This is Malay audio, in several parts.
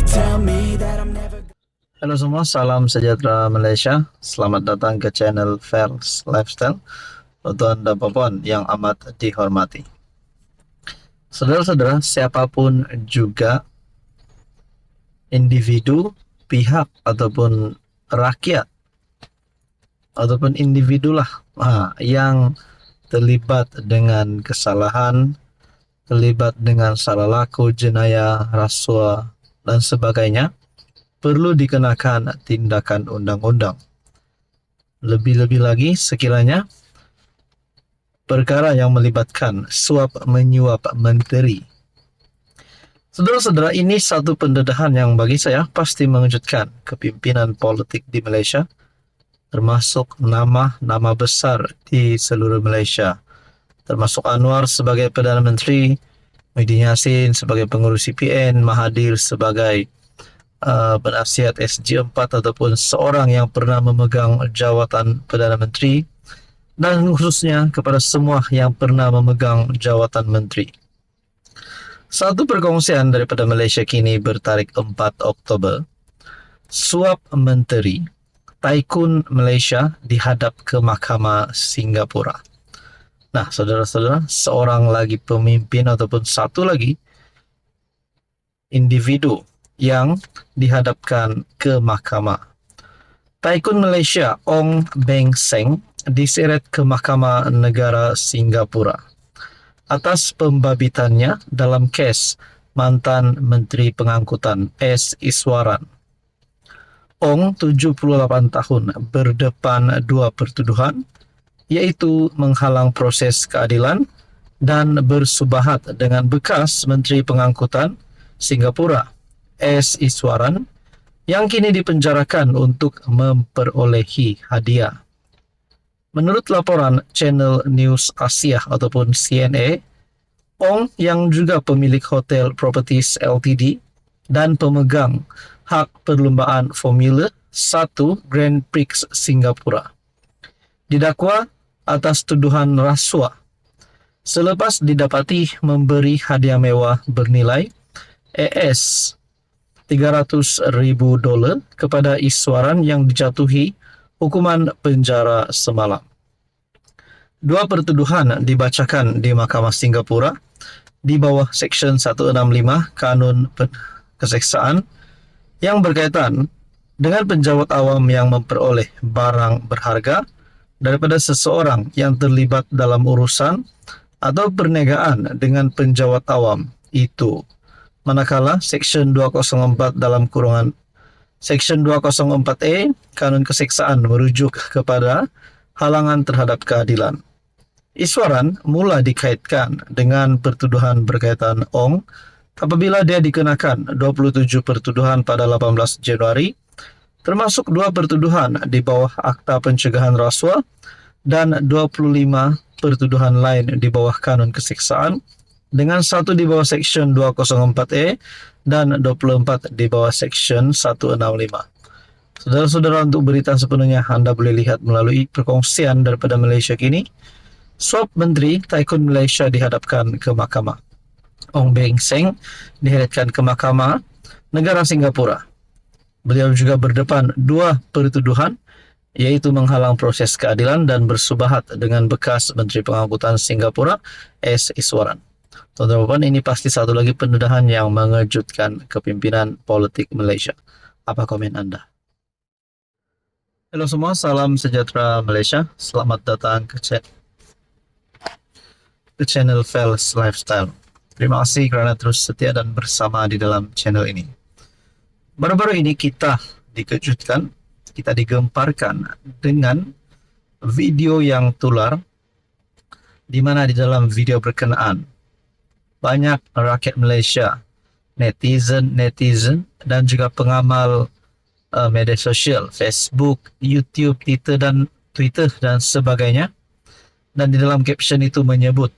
tell me that I'm never. Halo semua, salam sejahtera Malaysia. Selamat datang ke channel Fairs Lifestyle. Tuan dan puan yang amat dihormati. Saudara-saudara, siapapun juga individu, pihak ataupun rakyat ataupun individu lah yang terlibat dengan kesalahan, terlibat dengan salah laku, jenayah, rasuah dan sebagainya, perlu dikenakan tindakan undang-undang. Lebih-lebih lagi sekiranya perkara yang melibatkan suap menyuap menteri. Saudara-saudara, ini satu pendedahan yang bagi saya pasti mengejutkan kepimpinan politik di Malaysia, termasuk nama-nama besar di seluruh Malaysia, termasuk Anwar sebagai Perdana Menteri, Muhyiddin Yassin sebagai pengurus CPN, Mahathir sebagai penasihat SG4 ataupun seorang yang pernah memegang jawatan Perdana Menteri, dan khususnya kepada semua yang pernah memegang jawatan menteri. Satu perkongsian daripada Malaysia Kini bertarikh 4 Oktober, suap menteri, Tycoon Malaysia dihadap ke Mahkamah Singapura. Nah, saudara-saudara, seorang lagi pemimpin ataupun satu lagi individu yang dihadapkan ke mahkamah. Tycoon Malaysia Ong Beng Seng diseret ke Mahkamah Negara Singapura atas pembabitannya dalam kes mantan Menteri Pengangkutan S. Iswaran. Ong, 78 tahun, berdepan dua pertuduhan, yaitu menghalang proses keadilan dan bersubahat dengan bekas Menteri Pengangkutan Singapura S. Iswaran yang kini dipenjarakan untuk memperolehi hadiah. Menurut laporan Channel News Asia ataupun CNA, Ong yang juga pemilik Hotel Properties Ltd dan pemegang hak perlumbaan Formula 1 Grand Prix Singapura didakwa atas tuduhan rasuah selepas didapati memberi hadiah mewah bernilai AS $300,000 kepada Iswaran yang dijatuhi hukuman penjara semalam. Dua pertuduhan dibacakan di Mahkamah Singapura di bawah Seksyen 165 Kanun Keseksaan yang berkaitan dengan penjawat awam yang memperoleh barang berharga daripada seseorang yang terlibat dalam urusan atau perniagaan dengan penjawat awam itu. Manakala Seksyen 204 dalam kurungan Seksyen 204A Kanun Keseksaan merujuk kepada halangan terhadap keadilan. Iswaran mula dikaitkan dengan pertuduhan berkaitan Ong apabila dia dikenakan 27 pertuduhan pada 18 Januari, termasuk 2 pertuduhan di bawah Akta Pencegahan Rasuah dan 25 pertuduhan lain di bawah Kanun Keseksaan, dengan 1 di bawah Seksyen 204A dan 24 di bawah Seksyen 165. Saudara-saudara, untuk berita sepenuhnya Anda boleh lihat melalui perkongsian daripada Malaysia Kini. Suap Menteri Tycoon Malaysia dihadapkan ke mahkamah. Ong Beng Seng dihadapkan ke Mahkamah Negara Singapura. Beliau juga berdepan 2 pertuduhan, yaitu menghalang proses keadilan dan bersubahat dengan bekas Menteri Pengangkutan Singapura S. Iswaran. Tuan-tuan, ini pasti satu lagi pendedahan yang mengejutkan kepimpinan politik Malaysia. Apa komen Anda? Halo semua, salam sejahtera Malaysia. Selamat datang ke channel Fairs Lifestyle. Terima kasih kerana terus setia dan bersama di dalam channel ini. Baru-baru ini kita dikejutkan, kita digemparkan dengan video yang tular, di mana di dalam video berkenaan banyak rakyat Malaysia, netizen dan juga pengamal media sosial, Facebook, YouTube, Twitter dan sebagainya. Dan di dalam caption itu menyebut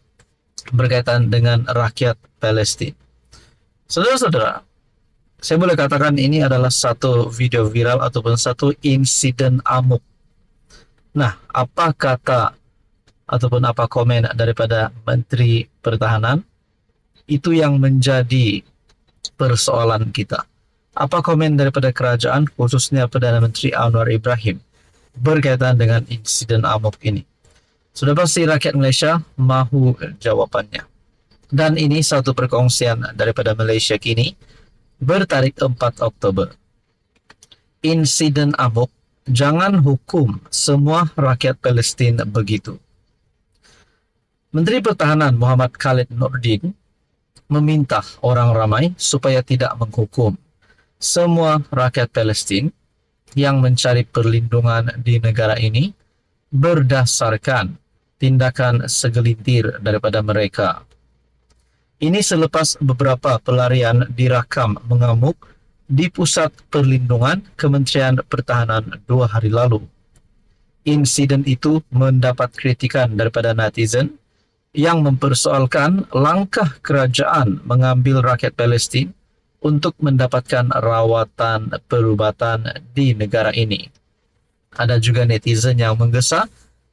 berkaitan dengan rakyat Palestin. Saudara-saudara, saya boleh katakan ini adalah satu video viral ataupun satu insiden amuk. Nah, apa kata ataupun apa komen daripada Menteri Pertahanan? Itu yang menjadi persoalan kita. Apa komen daripada kerajaan, khususnya Perdana Menteri Anwar Ibrahim, berkaitan dengan insiden amok ini? Sudah pasti rakyat Malaysia mahu jawapannya. Dan ini satu perkongsian daripada Malaysia Kini bertarikh 4 Oktober. Insiden amok, jangan hukum semua rakyat Palestin begitu. Menteri Pertahanan Muhammad Khalid Nordin meminta orang ramai supaya tidak menghukum semua rakyat Palestin yang mencari perlindungan di negara ini berdasarkan tindakan segelintir daripada mereka. Ini selepas beberapa pelarian dirakam mengamuk di Pusat Perlindungan Kementerian Pertahanan 2 hari lalu. Insiden itu mendapat kritikan daripada netizen yang mempersoalkan langkah kerajaan mengambil rakyat Palestin untuk mendapatkan rawatan perubatan di negara ini. Ada juga netizen yang menggesa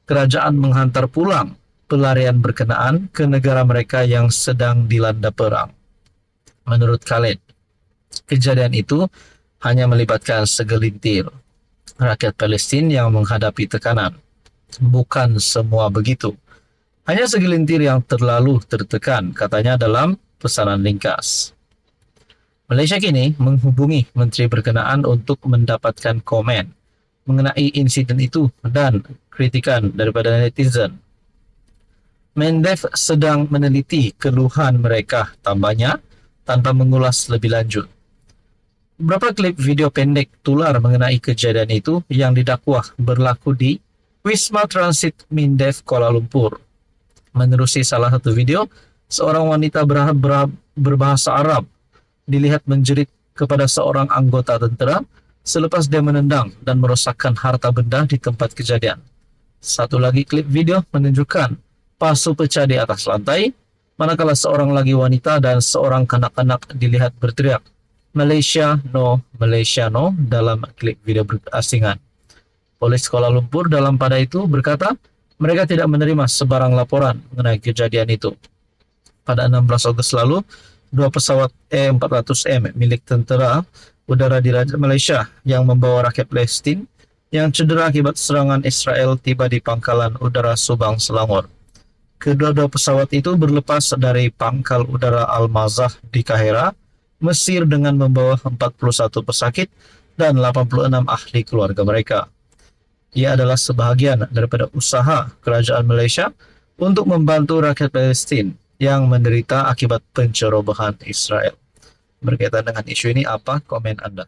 kerajaan menghantar pulang pelarian berkenaan ke negara mereka yang sedang dilanda perang. Menurut Khalid, kejadian itu hanya melibatkan segelintir rakyat Palestin yang menghadapi tekanan. Bukan semua begitu. Hanya segelintir yang terlalu tertekan, katanya dalam pesanan ringkas. Malaysia Kini menghubungi menteri berkenaan untuk mendapatkan komen mengenai insiden itu dan kritikan daripada netizen. Mendev sedang meneliti keluhan mereka, tambahnya, tanpa mengulas lebih lanjut. Beberapa klip video pendek tular mengenai kejadian itu yang didakwah berlaku di Wisma Transit Mendev Kuala Lumpur. Menerusi salah satu video, seorang wanita berbahasa Arab dilihat menjerit kepada seorang anggota tentera selepas dia menendang dan merosakkan harta benda di tempat kejadian. Satu lagi klip video menunjukkan pasu pecah di atas lantai, manakala seorang lagi wanita dan seorang kanak-kanak dilihat berteriak, Malaysia no, Malaysia no, dalam klip video berasingan. Polis Kuala Lumpur dalam pada itu berkata, mereka tidak menerima sebarang laporan mengenai kejadian itu. Pada 16 Ogos lalu, 2 pesawat E-400M milik tentera udara di Malaysia yang membawa rakyat Palestin yang cedera akibat serangan Israel tiba di pangkalan udara Subang, Selangor. Kedua-dua pesawat itu berlepas dari pangkal udara Al-Mazah di Kahira, Mesir dengan membawa 41 pesakit dan 86 ahli keluarga mereka. Ia adalah sebahagian daripada usaha kerajaan Malaysia untuk membantu rakyat Palestin yang menderita akibat pencerobohan Israel. Berkaitan dengan isu ini, apa komen Anda?